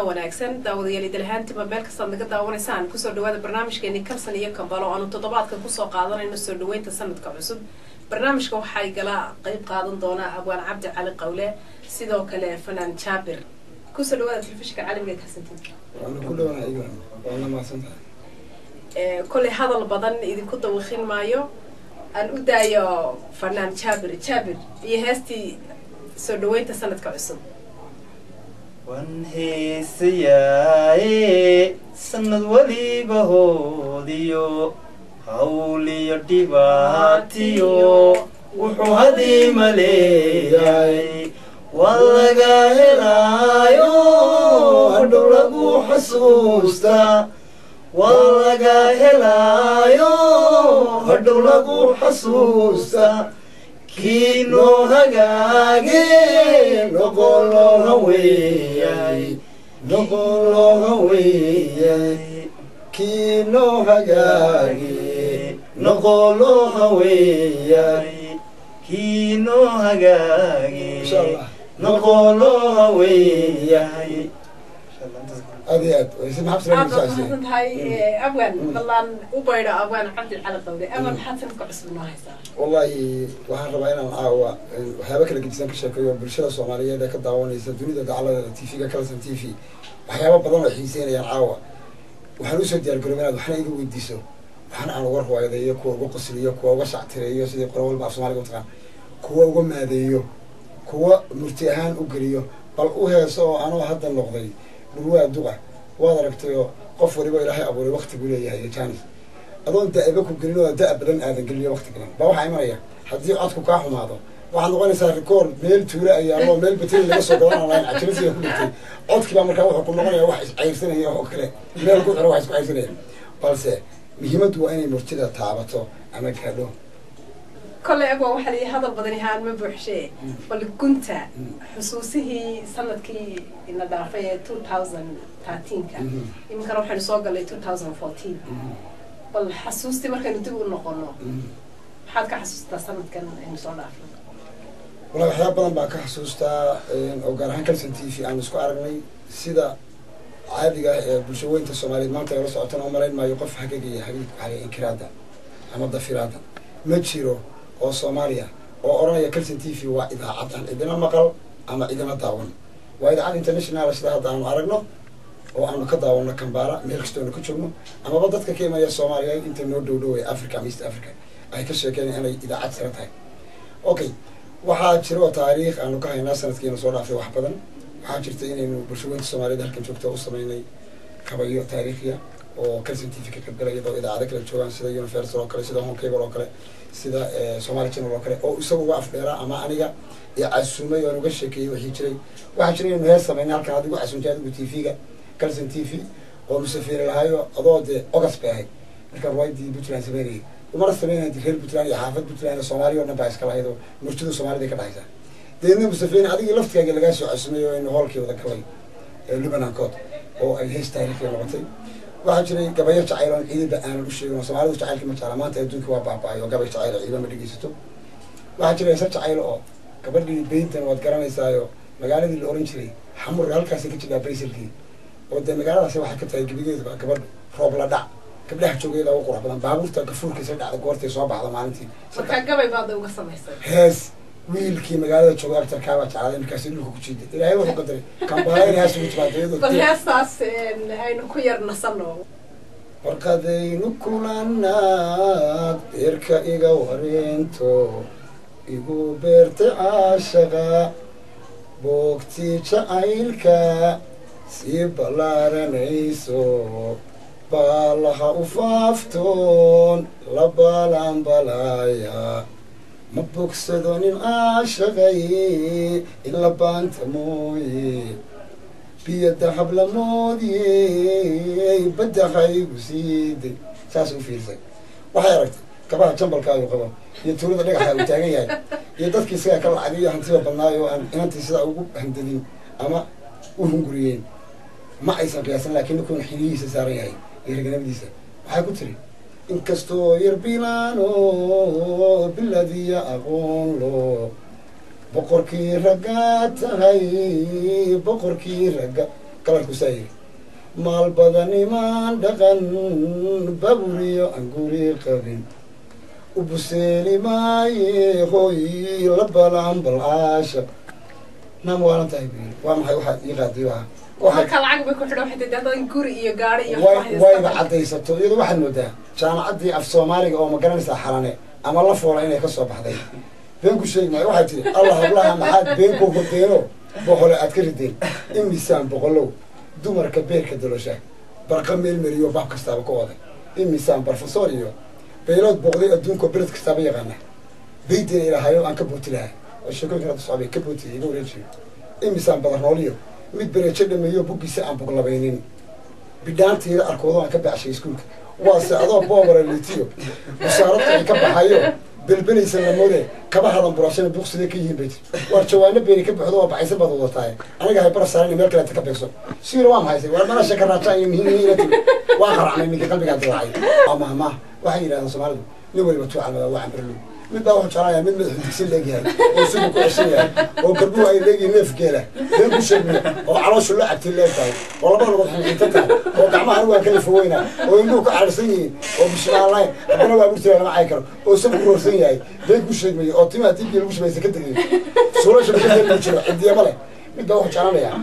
wanaagsan daawadayaal dalhaantiba meel kasta naga daawanaysaan ku soo dhawaada barnaamijkeeni kalsan iyo kambalo aanu toddobaadka ku soo qaadanayno soo dhaweynta sanadka cusub barnaamijka waxa ay gala qayb qaadan doona abwaan cabdi cali qawle sidoo kale fanaan Jabir ku soo dhawaada telefishinka caalamiga ka santin waana ku dhawaanay waana maasantahay kulli hadal badan idinku dawaqin maayo aan u daayo fanaan Jabir iyo heestii soo dhaweynta sanadka cusub wanheesayaye sanad waliba hoodiyo hawliyo dhibaatiyo wuxuu hadii maleeyay walaga helaayo hadhow lagu xasuusta walaga helaayo hadhow lagu xasuusta kino hagaage noqolo haweyay kino hagaage noqolo haweyay kino hagaage noqolo haweyay أديات ويسمى حبس المساعدين هاي أبوان والله وبيرا أبوان عبد على الطاولة أبوان حاتم كعصب ناهيسا والله waxaan rabaa inaan aawa waxyaabo kala gedisan ka sheekeeyo bulshada Soomaaliyeed ee ka daawanaysa dunida dacalada TV-ga Kalsan TV waxyaabo badan oo xiiseynayaan aawa waxaan u soo diyaar garoobay waxna iga weydiiso waxaan aan uga hooyadeeyo kuwa uga qosliyo kuwa uga shactireeyo sidii qoraal walba Soomaaliga u taqaan kuwa uga maadeeyo kuwa murti ahaan u galiyo bal u heeso oo anoo hadda noqday waa duqa waad aragtayo qof waliba ilaahay abuuray waqti gu leeyahay jaanis adoon daaba ku gelin oo daab badan aadan gelin waqti badan ba waxa imanaya hadii codku ka xumaado waxaan noqonaysaa record meel tuula ayaa meel batin laga soo galan online ajirsiga ku dhigtay codki ba markaa wuxuu ku noqonayaa wax is ceyrsanaya oo kale meel ku xiro wax is ceyrsanaya balse muhiimadu waa inay murtida taabato ama gaadho كل أبوه وحلي هذا البدني هان ما بوحشة بل كنت حسوسه سنة كي إن دافع 2013 كان يمكن روح نسوق ل 2014 بل حسوستي ما كانوا تقول نقولنا حد كحسوسته سنة كان نسوق دافع والله حياة بدن بقى كحسوسته أو جرحان كلسن في عن نسوق عربي سيدا عادي بالشوين الصومالي ما تقدر صوتنا عمرين ما يوقف حقيقي على إنكراده أما ضفيراته ما تشيرو oo Soomaaliya oo oranaya Kalsan TV waa idaacad aan idina maqal ama idina daawan waa idaacad international sida hadda aan aragno oo aan ka daawano Kampala meel kasta oo ku joogno ama dadka ka imanaya Soomaaliya inta noo dhow ee Africa East Africa ay ka sheekeeyeen inay idaacad sare tahay okay waxa jiro taariikh aan ka haynaa sanadkiina soo dhaafay wax badan waxa jirta inaynu bulshooyinka Soomaaliyeed halkan joogto u sameynay kabayo taariikhiya oo Kalsan TV ka qeybgalaya idaacada kala joogan sida Universal oo kale sida Home Cable oo kale sida Somali Channel oo kale oo isagu waa afdheera ama aniga iyo casuumay oo uga sheekeeyay wixii jiray waxa jiray inuu hees sameeyay halka adigu casuumtaad ugu TV-ga Kalsan TV oo musafiir lahayo adoode August bay ahayd marka waydii Puntland sameeyay umar sameeyay reer Puntland iyo xaafad Puntland Soomaaliya oo nabaas kala haydo murtida Soomaalida ka dhaxaysa deedna musafiir adiga laftiga laga soo casuumay inuu hawlkii wada galay Lebanon kood oo ay hees taariikhi noqotay waxa jiray gabayr jacayl ciidda aan u sheegno Soomaalidu jacaylka ma jecla maanta adduunka waa baabaayo gabayr jacayl ciidda ma dhigeysato waxa jiray jacayl oo gabadhii beyntan wad garanaysaa magaaladii la oran jiray xamur halkaas ka jira Braysilkii oo de magaaladaas waxa ka tahay gabigeeda gabadh roob la dhac gabdhaha joogayda oo qurux badan baabuurta gafuurkiisa dhacda goortay soo baxda maalintii marka gabay baad uga samaysay hees wiilkii magaalada jooga tarkaaba jacayl markaas dhulka ku jiiday ilaahay wuxuu qadaray Kampala hees ugu timaadaydo bal heestaas aynu ku yar nasano warqadaynu kulanaad beerka iga wareento igu beerta caashaqa boogtii jacaylka sii ballaaranayso baalaha u faaftoon la baalaanbalaaya ma bogsadonin caashaqay ila baanta mooye biyada hablamoodiyey badahaygu siiday saas u fiirsay waxay aragtay kabaha jambalkaagu qabo iyo tuulada dhagaxa uu taagan yahay iyo dadkii isagaa ka lacag iyo hantiba badnaayo oo aan inantii sidaa ugu handadin ama u hunguriyeen ma aysan qiyaasan laakiin ninkuun xilihiisa saaran yahay iyo raganimadiisa waxay ku tiri inkastoo yar bilaano biladiya aqoon loo boqorkii raggaa tahay boqorkii ragga galarku saa yiri maal badan imaan dhaqan baburiyo aan guri qabin ubuseeli maaye hooy la balaan balaasha naam waalan tahay buyiri waa maxay waxaad ii qaadiy waha marka lacag bay ku xidhan waxay dadaan guri iyo gaari iyo wayba caddaysato iyadoo waxaad moodaa jaamacaddii af soomaaliga oo ma garanaysaa xalane ama la foola inay ka soo baxday been ku sheegi maayo waxay tiri allah hablaha maxaad been ku hordeeno boqole aad ka rideen imisaan boqolow dumarka beerka dolosha barqa meelmeriyo baab kastaaba ka waday imisaan barfasor iyo beelood boqday adduunka beled kastaaba yaqaana beydina ilaahayo aan ka booti lahaa oo sheekooyinkan hadda socbay ka bootiyay iga wareejiyo imisaan badarnooliyo mid bereejo dhameeyo buggiisa aan boglabaynin bidhaanteeda arkoodo aan ka baxshay iskuulka waase adoo boobara liitiyo wasaaradka ay ka baxayo belbelaysan lamoode kaba hadan burashana buuqsidee ka yihiin bay tiri waar jawaano beeni ka buuxdo oo baxaysan baad wadataaye aniga hay bara saaran meel kaleeta ka beegso siwira waa mahaysay waar mana sheeka raajaa iyo muhiimina tiri waa qaracmay ninka qalbigaa dilaacay amahmah waxay yidhahdeen soomaalidu nin waliba tuucalmada waa cambarlo mid baa wuxuu jeclayaa mid madaxu digsin leegyahay oo siduu ku ceshan yahay oo garbuhu ay leegihin neefgeela been ku sheegmiya oo calooshu la cabti leegtahay oo laba lugood xunxiita tahay oo gacmaha anigu aan kala fogeynaa oo indhuhu ka cararsan yihiin oo bismaallayn haddana waa burtiga lama cay karo oo isagu ku roorsan yahay been ku sheegmaya oo timaha tiibkii lagu shabaysa ka tegay suulasha bakadeelu jiro cidiyama leh mid baa wuxuu jeclanayaa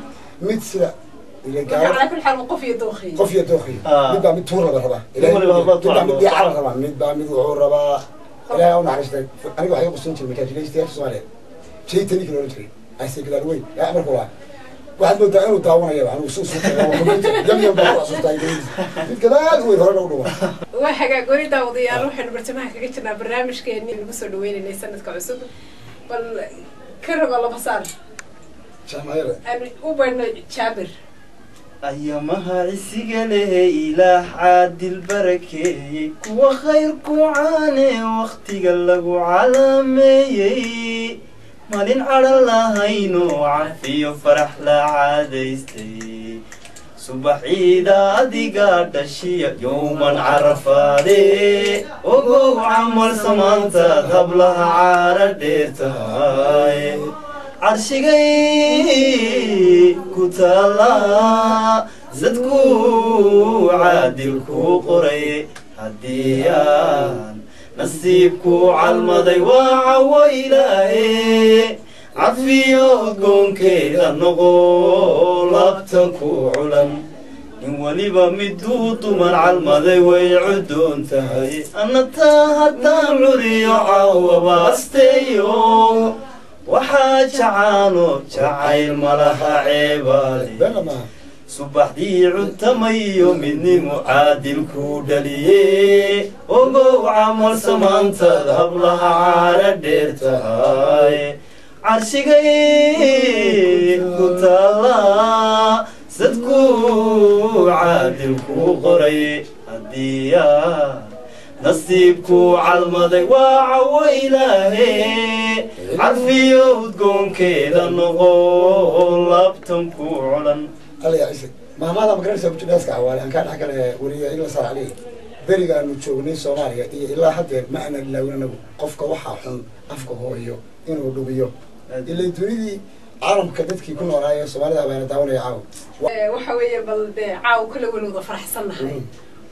mid sida على كل حال قف يدوخي قف يدوخي مid baa mid tuur laba rabaa mid baa mid diicara rabaa mid baa mid wuxuu rabaa ilaahay u naxariistay aniga waxay qusan jiray makaajileystayaasha Soomaaliyeed jeeytani kala jiray ayse gadaal weyn yaa marka waxaad moodaa inuu daawanaya anigu soo yam baa xasuustay mid gadaal weyn hore u dhuwa waa xagaa gori daawadayaal waxaan bartamaha kaga jirnaa barnaamijkeeni lagu soo dhaweynay sanadka cusub bal karaba laba saar jaamaayada aan u barnay Jaabir أيامها عسيقله إله عادل بركي وخير كوعاني واختي قلقوا عالمي مالين على الله هينو عافي وفرح لا عاديستي صبح عيدا ديقات الشيء يوما عرفالي وقو عمر سمانتا قبلها عارديتهاي عرشقي كتالا زدكو عادلكو قري هديان نصيبكو عالمضي وعويلاي عفيو قون كيدا نقول لابتنكو علم إن وليبا مدوطو من عالمضي ويعدون تهي أنا تاهتا عريو عوابا استيو waxaa jacaano jacayl malaha ceebaale subax dii cuntamayo midnimo caadilku dhaliye ogow camal samaantaad hablaha caara dheer tahay carshigay ku taala sadku caadilku qoray haddii نصيبكو عالمضي وعويلاهي عرفيو تقوم كيدا نغول لابتنكو علن الله يعيسك ماذا مقرنسة بجناسك عوالي أن كان حكا وريا إلا صار عليه بريقا نتشوغني سوماليا إلا حتى ما أنا إلا وننبو قفك وحا حن أفك هو إيو إنو دوبيو إلا تريدي عالم كدتك يكون ورايا سوماليا بين داونا يعاو وحوية بل عاو كل ولوضة فرح صنحي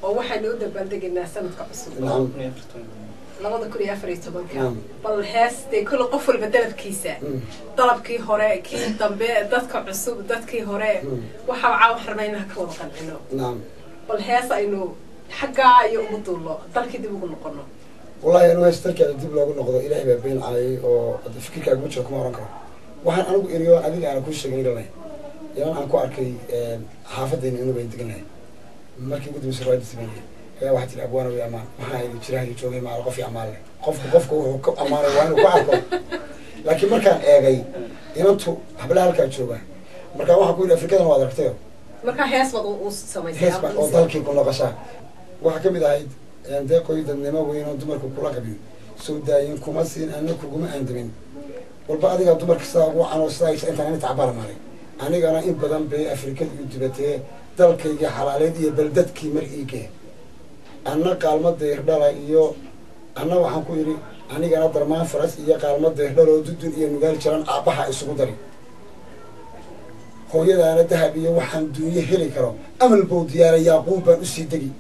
وواحد يقدر بلدق الناس سنة كعصب. نعم. لغض كل يفري طبعا كان. بالحس دي كل قفل بدل بكيسة. طلب كي هراء كي طبيعة دتك عصب دتك هراء. وحاو حرمينها كل وقت إنه. نعم. بالحس إنه حقا يقبض الله ضلك دي بقول نقولنا. والله أنا هسترك على دي بلاقول نقضي إلهي بين علي وأفكر كأقول شو كم رانكره. وحن أنا بقول أديك أنا كل شيء غير له. يعني أنا كواركي حافظين إنه بينتقلنا. markii ugu dambeysay raadis sameeyay ayaa waxa tii abwaana way amaan waxa ay jiraan joogay maal qof amaal leh qofku wuxuu ka amaanay waa inuu ku arko laakiin markaan eegay inantu hablaha halka jooga marka waxaan ku yidhi afrikadan waad aragtayo marka hees baad u samaysay hees baan oo dalkii ku noqoshaa waxaa ka mid ahayd deeqoy dadnimo weyn oo dumarku kula qabin soo daayin kuma siin ana kuguma aandamin walba adiga dumarka sidaa ugu cano sidaa intaan ani tacbara maray anigana in badan bay afrikada u dibatee dalkaygii xalaaleed iyo beldadkii mar iigee anna qaalma dayrdhala iyo anna waxaan ku yidhi anigana darmaan faras iyo qaalma dayrdhaloo dudun iyo nugaal jaran aabbaha isugu dari hooyadaana dahab iyo waxaan duunyo heli karo amal bow diyaara yaaquub baan usii degi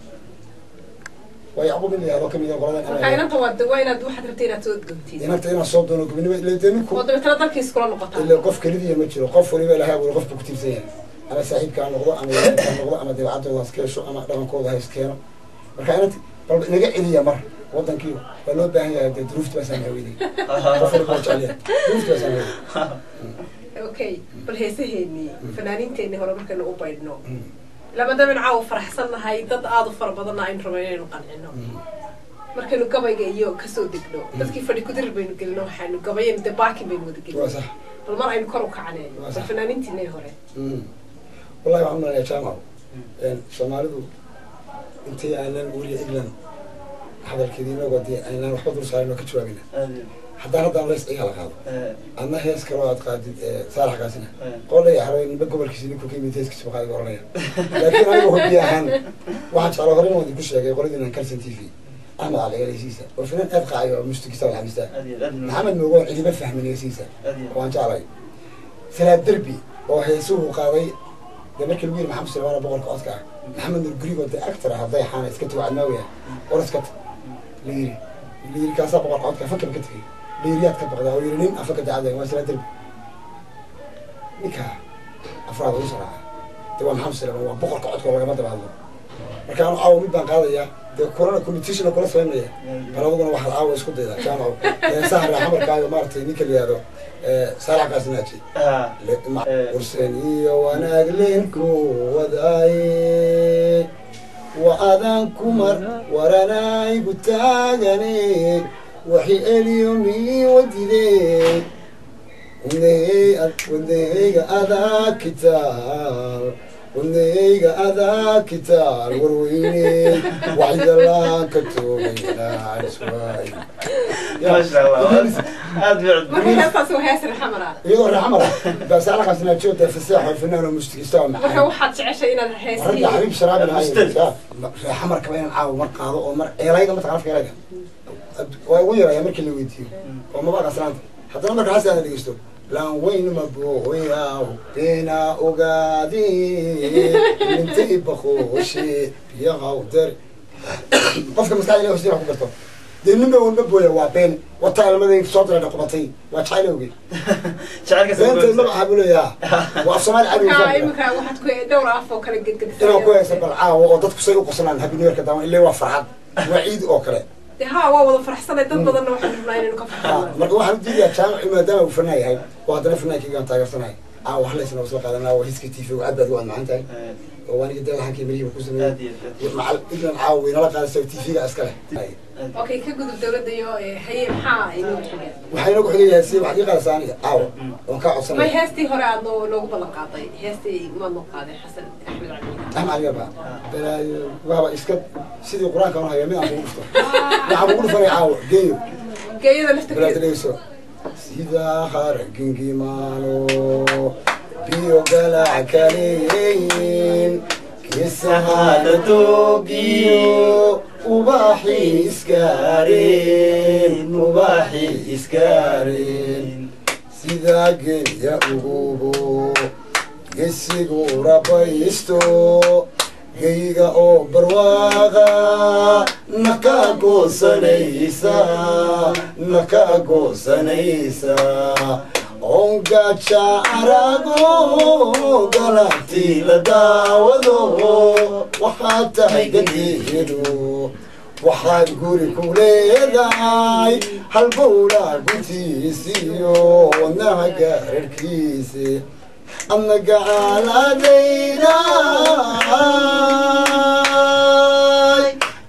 waa yacquub in la yihahdo kamid qoladan marka inanta waa inaad waxaad rabtay inaad soo gubtid inanta inaad soo doono gobnimo ilaa dee ninku oo dabeetana dalkiis kula noqotaa ilaa qof kelidiya ma jiro qof waliba ilahay weli qofku ku tiirsan yahay ama saaxiibka ha noqdo ama walaalka ha noqdo ama dabeecadooda ha iskeesho ama dhaqankooda ha iskeeno marka inanta bal inaga celiya mar wadankii waa loo baahan yahay dee duruufta baa saamaweyday qof waliba waa jecel yahay duruufta baa saamaweyday okay bal heesaheennii fanaaniinteenii hore markaynu u baydhno lama dabin caawa faraxsan nahay dad aada u fara badanna aynu raba inaynu qancino markaynu gabayga iyo kasoo degno dadkii fadhi kudir baynu gelino waxaynu gabayaynu dee baakin baynu wada gelino waa sax bal mar aynu kor u kacneen bal fanaaniintiinay hore wallahi waxaan umaleeyaa jaamac soomaalidu intay aanan weli eglan hadalkeedii inagoo dee aynaan waxba dul saarin oo ka jawaabina haddaan haddaan leys iga la qaado adna hees kaloo aad qaadid saalax kaasina qolaya xarooy ninba gobolkiisi ninku ka yimid heeskiisa baqaadi oranaya laakiin anigu hobi ahaan waxaan jeclaa hore inaan ku sheegay qoladiinan Kalson TV أحمد على جالسيسا وفنان أبقى مستقيسة والحمسة محمد موجود عندي بفهم من جالسيسا وأنا جالي ثلاث دربي وهيسوه قاضي ده مركل وير محمد سلمان أبو غرق أسكع محمد الجريب وده أكثر هذا حان اسكتوا على النوية ولا اسكت ليري كاسة أبو غرق أسكع فكر كتفي ليريات كبر ده ويرنين أفكر ده هذا وثلاث دربي نكها أفراد وصراع تبغى محمد سلمان أبو غرق أسكع ولا ما تبغى markaan caawa mid baan qaadaya dee corona competition kula sameynaya baladuna waxaad caawa isku daydaa jaamac sahra xamarkaaga maaragtay ninka la yihahdo saalax kaasnaaji ursen iyo wanaag leenku wadaaye wa adan kumar waranaygu taagane waxi eliyo mii wadidee wadneyga adaa kitaab ونيجا هذا كتار ورويني وعد الله كتوبينا عشواي ما شاء الله أدبع ما هي أساس وهيس الحمراء يدور الحمراء بس أنا قصنا تشوفه في الساحة الفنان المستقيم ما هو حد عشان الهيس رجع حبيب شراب الهيس حمر كمان عاو مر قاضي ومر إيرايدا ما تعرف إيرايدا ويغير يا مركل اللي ويديه وما بقى قصنا حتى لما كان هذا اللي يشتو لان وين مبويا بينا أوغادي منتهي بخوشي يا غودر قفك مسكاي له وسيره كبرتو دي نمبر ونبويا وابين وطال مدين صوتنا دقبطي واتحايلوغي شعرك انت ما حابلو يا وافصمال عبي كاي مكا واحد كو دور عفو كلا قد انو كويس بالعاو وددك سي u qoslaan habinweerka dama ilaa waa farxad waa ciid oo kale ها waa wada farxsanay dad badan waxa rabnaa inaan ka farxano marka waxaan diidaa jaamac maadaama uu fanayahay waa hadana fanaankii aan taageersanay wax la isna soo qaadanaa waa hiska TV oo aad waan macantahay oo waan idin lahayn kii ku sameeyay macal idin caawina la qaadayso TV ga iska leh okay ka gudub dawladda iyo hay maxaa inuu xigay waxay nagu xigayaan si wax qiiqada saaniga caawa oo ka codsanay ma heestii hore aad noogu ballan qaaday heestii ma noo qaaday xasan axmed cali baa baa iska sidii quraanka oo hayo mid aan ugu dhufto waxaan ugu dhufanay caawa geeyada laftigeeda sida hargingi maano biyo galac kaleyn kisahala doogiyo ubaxi iskaareen sida geeya ugubo gesigu rabaysto geyga oo barwaaqa naka goosanaysa ongaja arago galabti la daawado waxaad tahay gadeedu waxaad guri ku leedahay halbowla guntiisiyo wadnaha gaararkiisi أنا قاعد علينا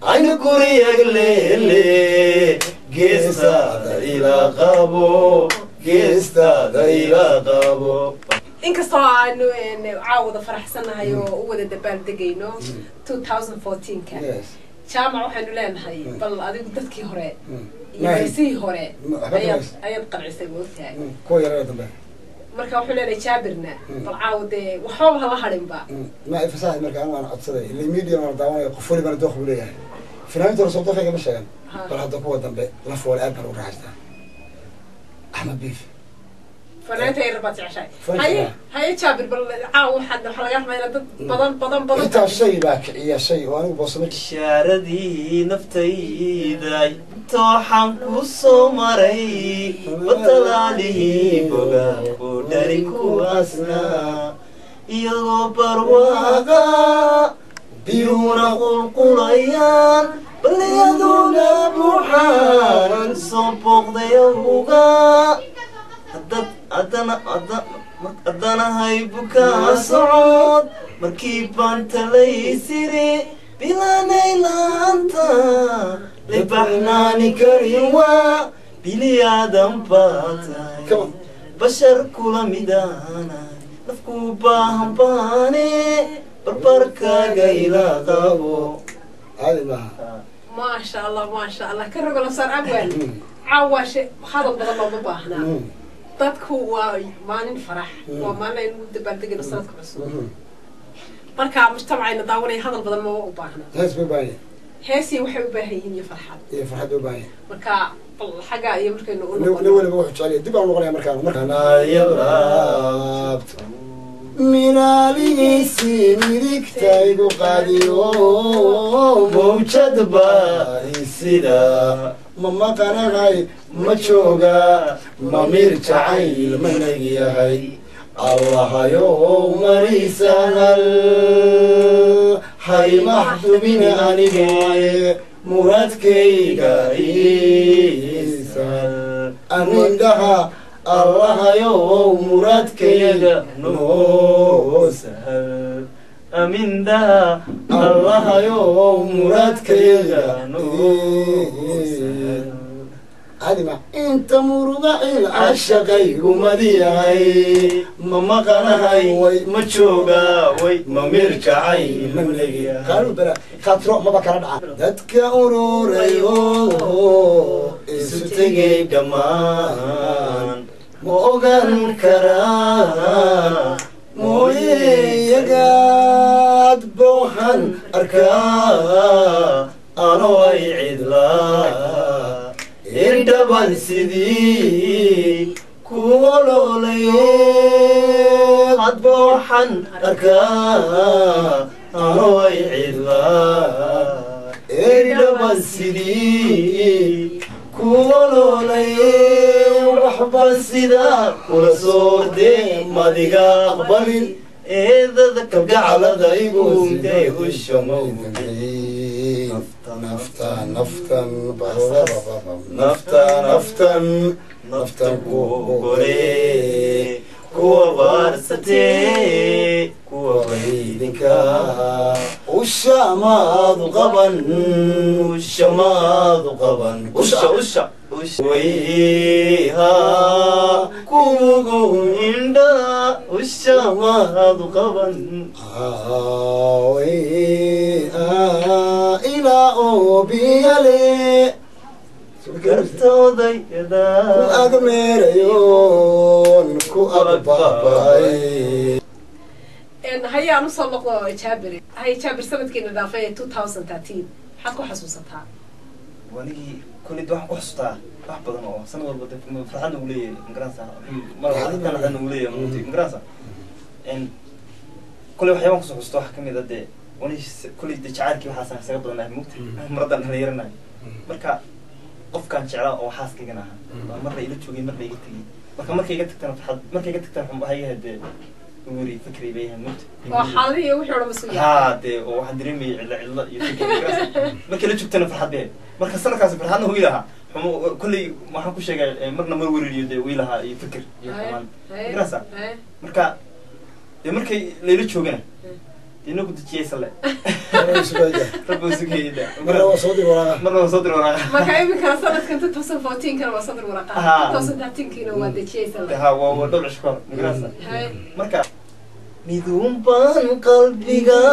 عين كوريا الليل قصة إلى قابو inkastoo aanu caawada faraxsanahay oo u wada dabaaldegayno 2014ka jaamac waxaanu leenahay bal adigu dadkii hore iyo heesihii hore ayaad qancisay moogtahay kuwa yarada dambe marka wuxuu leenahay jaabirna bal caawade waxba hala harinba ma fasahay marka aan codsaday ilaa media aan daawanayo qof waliba dooq u leeyahay finaanta soo dooqayga ma sheegan bal hadda kuwa dambe la fool aad baan u raaxaystaa Ahmed Beef فنانتي ربات عشاي هاي جابر بالعاو حد حلقات ما يلا بدن انت شيء باك يا شيء وانا بوصل شاردي نفتي ذاي توحن كوسو مري وطلالي بوغا وداريكو أسنا يلو برواغا بيونا قلقليان بليادونا بوحان صبوغ ديوغا haddana haybukaa socod markii baan talaysiri bilaanay laanta libaxnaani karin waa biliyaadan baa tahay bashar kula midaanay nafku baahan baane barbarkaaga ilaa qabo maasha allah ka rogo la saar abwaan caawashe hadal badan looma baahnaa dadku waa maalin farax waa maalin aynu dabaaldegayno sanadka cusub marka mujtamacayna daawanaya hadal badan ma u baahna heesii waxay u baahan yihiin iyo farxad u baahan marka xagga iyo markaynu u noqono waliba wuxuu jecel dib aan noqonaya markaan minaalisi midigtaygu qaadiyo mawjad baa sida ma maqanahay ma jooga ma mir jacayl manag yahay allahayow marisahal hay maxdubin anige muradkayga isal amindhaha allahayow muradkayga noo sahal amindaha allahayow muradkayga noo sahal adima inta muruga il ashaqaygu madiyahay ma maqanahay way ma jooga way ma mirkacay mamlegiya qalu bala khatro ma bakala dhaca dadka ururayo isu tegay dhamaan ma ogan karaa mooyeyagaad boohan arkaa anoo ay cidlaa indhaban sidii kuwa loolaye hadba waxaan arkaa anoo ay cidlaa indhaban sidii kuwa loolaye waxba sidaa kula soordee madiga aqbalin eedada kalgacalada igu intay ushamowday naftan ku gore kuwa baarsatee kuwa baydinka ushamaadu qaban usha wayha kugu indha ushamaadu qaban ilaa oo biyale gartoodayada ku agmeerayoon ku agbaabay hayaan usoo noqdo jaabir sanadkiina dhaafay 2013 maxaad ku xasuusataa wanigii kulid waxaan ku xasuustaa wax badan oo sanad walba farxadna uu leeyahay magaranaysa marxadna uu leeyahay magaranaysa kulli waxyaabaan kusoo xusuusta wax kamid ah dee wani kulli jacaylkii waxaasaan isaga badanahay mugta maradan dhalinyaranahay marka qofkaan jeclaa oo xaaskaygan ahaa marna ila joogay marna iga tegay marka markay iga tagtana farxad markay iga tagtana waxay ahayd dee weri fikri bay ahayd mugta waa xaaladii iyo wixii oo dhan masuul haa dee oo waxaan dareemayay cidla iyo fikri markay la joogtana farxad bay marka sanadkaasi farxadna hu ilahaa kulley waxaan ku sheegay marna mar weririyo dee wiilahaa iyo fikir iyo xumaan magarasa marka dee markay layla joogana dina ku dajiyay sale rabbi sugeeyda marna waa soo dir waraaqa marna waa soo dir waraaqa marka imika sanadkan 2014 kana waa sadr waraqa 2013 kana waa dajiyay ha waa dhowr shkoor magarasa marka midun baan qalbiga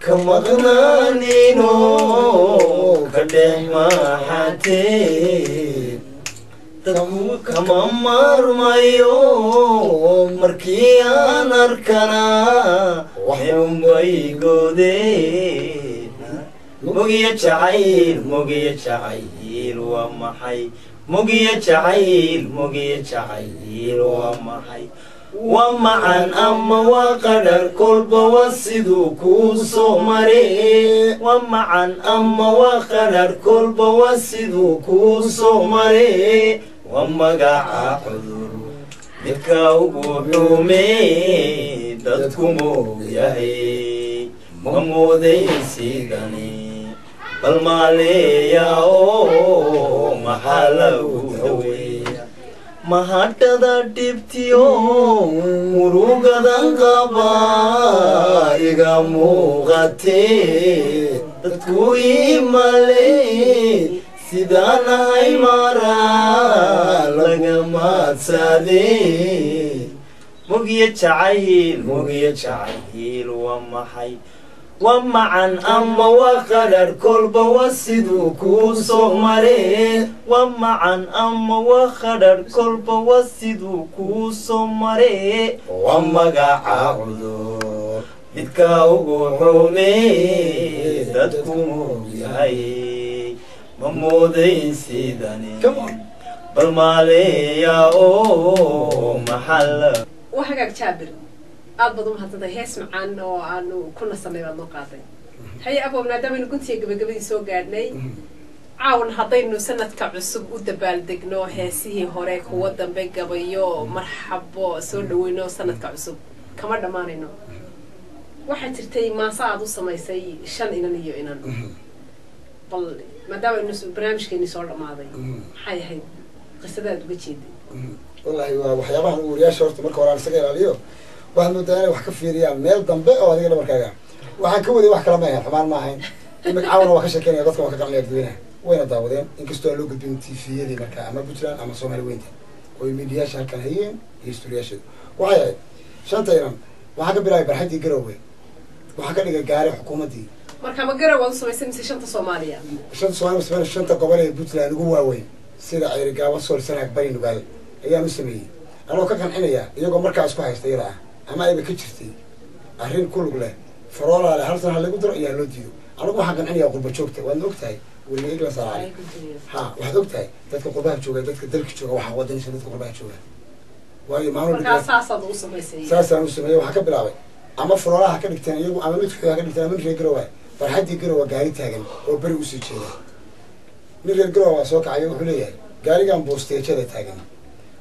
ka maqnaanino ka dhexmaxatee dadku kama maarmayo markii aan arkana xilunbay goodeen mogiya jacayl waa maxay mogiya jacayl waa maxay waa macan ama waa qadhar kolba waa siduu kuu soo mare waa macan ama waa qadhar kolba waa siduu kuu soo mare waa magaca cudur midka ugu xume dadku moogyahay ma mooday sidani bal maaleeya oo maxaa lagu daweeya mahadhada dhibtiyo murugadan qaba iga muuqatee dadku imale sidaan ahay mara laga maadsadee mogiya jacayl waa maxay waa macan ama waa qadhar kolba waa siduu kuu soo mare waa macan ama waa qadhar kolba waa siduu kuu soo mare waa magaca cudur midka ugu xume dadku moogyahay ma mooday sidani bal maaleeya oo maxalla وحاجة كتابر أبغى ضم هذا هيس معنا وأنو كنا صنعنا نقاطي هي أبغى من هذا من كنت يجيب يسوق قارني عاون هطين سنة كعصب ودبال دقنو هسيه هراك ودم بجبيو مرحبا سولوينو سنة كعصب كمان دمانينو واحد ترتي ما صعد وصل ما يسي شن إنني إنن بل ما دام إنه برنامج كني صار ماضي هاي قصة بتشيد والله وحيابها وريا شرط مركو ورا سجل عليه وهنو تاني وحكي في ريال ميل ضمبة أو هذيك المركبة وحكوا ذي وحكي لما حمار معين إنك عاون وحكي كاني قصة وحكي عن يدوينها وين الداودين إنك استوى بنتي في ذي مركبة أما بتران أما صومالي وينتي ويميديا شهر كان هين يستوريا شد وعيا شنطة يرام وحكي براي برحتي قروي وحكي لك جاري حكومتي مركبة قروي وصل يسمى شنطة صومالية شنطة صومالية بس الشنطة قبل بتران جوا وين سير عيرجا وصل سنة كبرين وقال أيام السمية أنا كان حنيا يجوا مركز كويس تيرا أما يبي كتشتي أهرين كل قلة فرولة على هالسنة اللي قدر يا لوديو أنا كان حكان حنيا قرب بشوكته وأنا وقتها واللي يجلس صار عليه ها واحد وقتها تذكر قربها بشوكة تذكر دلك شوكة واحد ودني شنو تذكر قربها بشوكة وهي ما هو مركز ساسة دوسة مسيء ساسة مسيء وحكى بلاوي أما فرولة حكى لك تاني يجوا أما متفق حكى لك تاني من غير قروة فرحد يقروه قاري تاجن وبرقص يشيله من غير قروة سوق عيوه حليه قاري كان بوستي كذا تاجن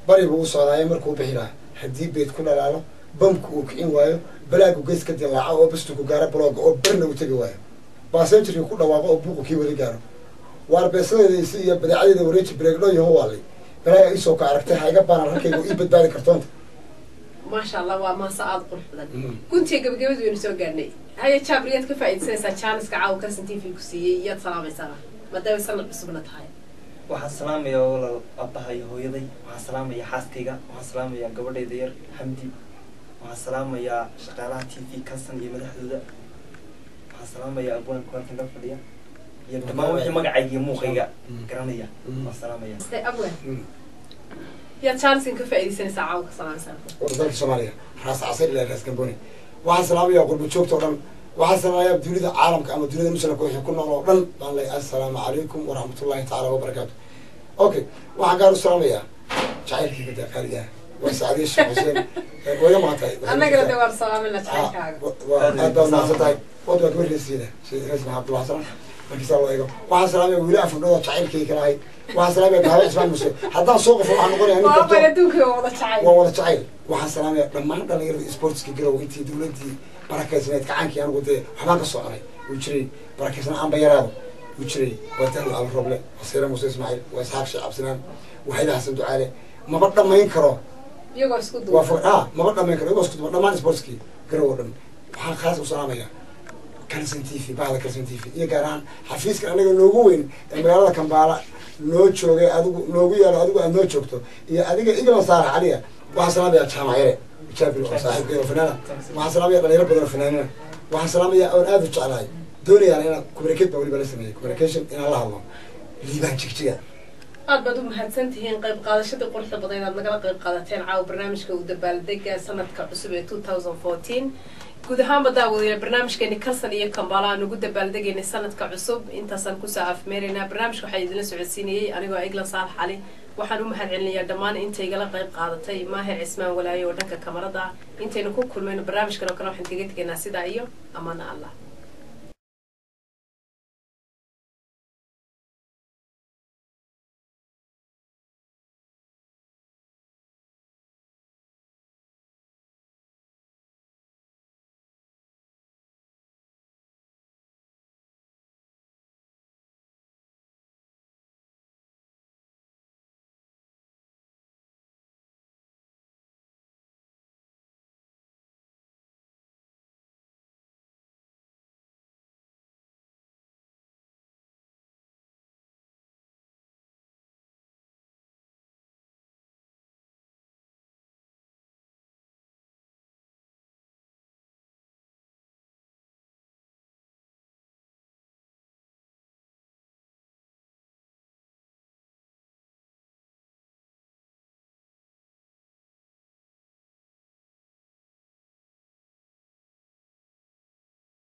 bari buu soo raayay markuu bixilaa hadii beed ku dhalaalo bamku uu kicin waayo balaagu gees ka dilaaco oo bastu ku gaara blog oo barna u tagi waayo passenger ku dhawaaqo oo buuq kii wada gaaro war beesadeedii iyo badaacadii wareej breakdo iyo hawaalay balaa ay soo ka aragtay hayga baanan halkaygu ii badbaadi kartoonta ما شاء الله وما صعد قرحنا كنت جبجبت ونسوق جرني هاي شابريات كفاية شانس كعاو كسنتي في كسية يا سلام يا سلام ما دام سنة بسبنت هاي waxaan salaamayaa walaal aabbahay hooyaday waxaan salaamayaa xaaskayga waxaan salaamayaa gabadhayda yar xamdi waxaan salaamayaa shaqaalaha TV Kalsan iyo madaxdooda waxaan salaamayaa abwaanka halkan ka fadhiya iyo dhammaan wixii magacayga iyo muuqayga garanaya waxaan salaamayaa abwaan يا chance إنك في أي سنة ساعة وكسلام سنة. ورزق الصومالية راس عصير إلى راس كمبوني واحد سلام يا قرب تشوف تورن واحد سلام يا بدولة عالم كأنه بدولة مثل كويس كنا ربنا الله السلام عليكم ورحمة الله تعالى وبركاته. أوكي واحد قالوا السلام يا شايل كي كده خارجة وسعدي الشخصين ويا ما تاي. أنا قلت دوار سلام لنا شايل كاغ. وهذا ما تاي وده كل رسالة شيء اسمه عبد الله سلام. markii loo eego waxa salaamay wiilaa fadhooda jacaylkii kalaay waxa salaamay gaaba ismaan musay haddaan soo qofo waxaan noqonayaa nin waa wada duunkii wada jacayl waa wada jacayl waxa salaamay dhammaan dhalinyarada sportska garow intii dawladii barakaysnayd kacaankii anigu dee waxbaan ka soconay uu jiray barakaysna aan bayaraado uu jiray wadaan al roble wasiira muuse ismaaciil waa isxaaq sheekh absinaan waxay xasan ducaale maba dhamayn karo iyagoo isku duuban maba dhamayn karo iyagoo isku duuban dhammaan sportskii garow dhan waxaan khaas u salaamayaa Kalson TV bahda Kalson TV iyo gaar ahaan xafiiska anaga noogu weyn ee magaalada Kampala noo joogay adigu noogu yaalo adigu aad noo joogto iyo adiga igala saar caliya waxaan salaamayaa jaamacire jaabil oo saaxiibkeena fanaana waxaan salaamayaa dhalinyaro badan oo fanaanina waxaan salaamayaa oo aad u jeclahay doonayaan inaan communicate waliba la sameeyo communication inaan la hadlo liibaan jigjiga aad baad u mahadsantihiin qayb qaadashada quruxda badan inaad nagala qayb qaadateen caawa barnaamijka u dabaaldega sanadka cusub ee 2014 guud ahaanba daawadayaal barnaamijkeeni Kalson iyo Kampala aan ugu dabaaldegaynay sanadka cusub intaasaan ku soo afmeeraynaa barnaamijka waxaa idinla socodsiinayay anigoo Iglan Saalax Cali waxaan u mahadcelinayaa dhammaan intay igala qayb qaadatay Maahir Cismaan Walaayo oo dhanka kamarada intaynu ku kulmayno barnaamijkan oo kale waxaan kaga tegaynaa sidaa iyo amaana Allah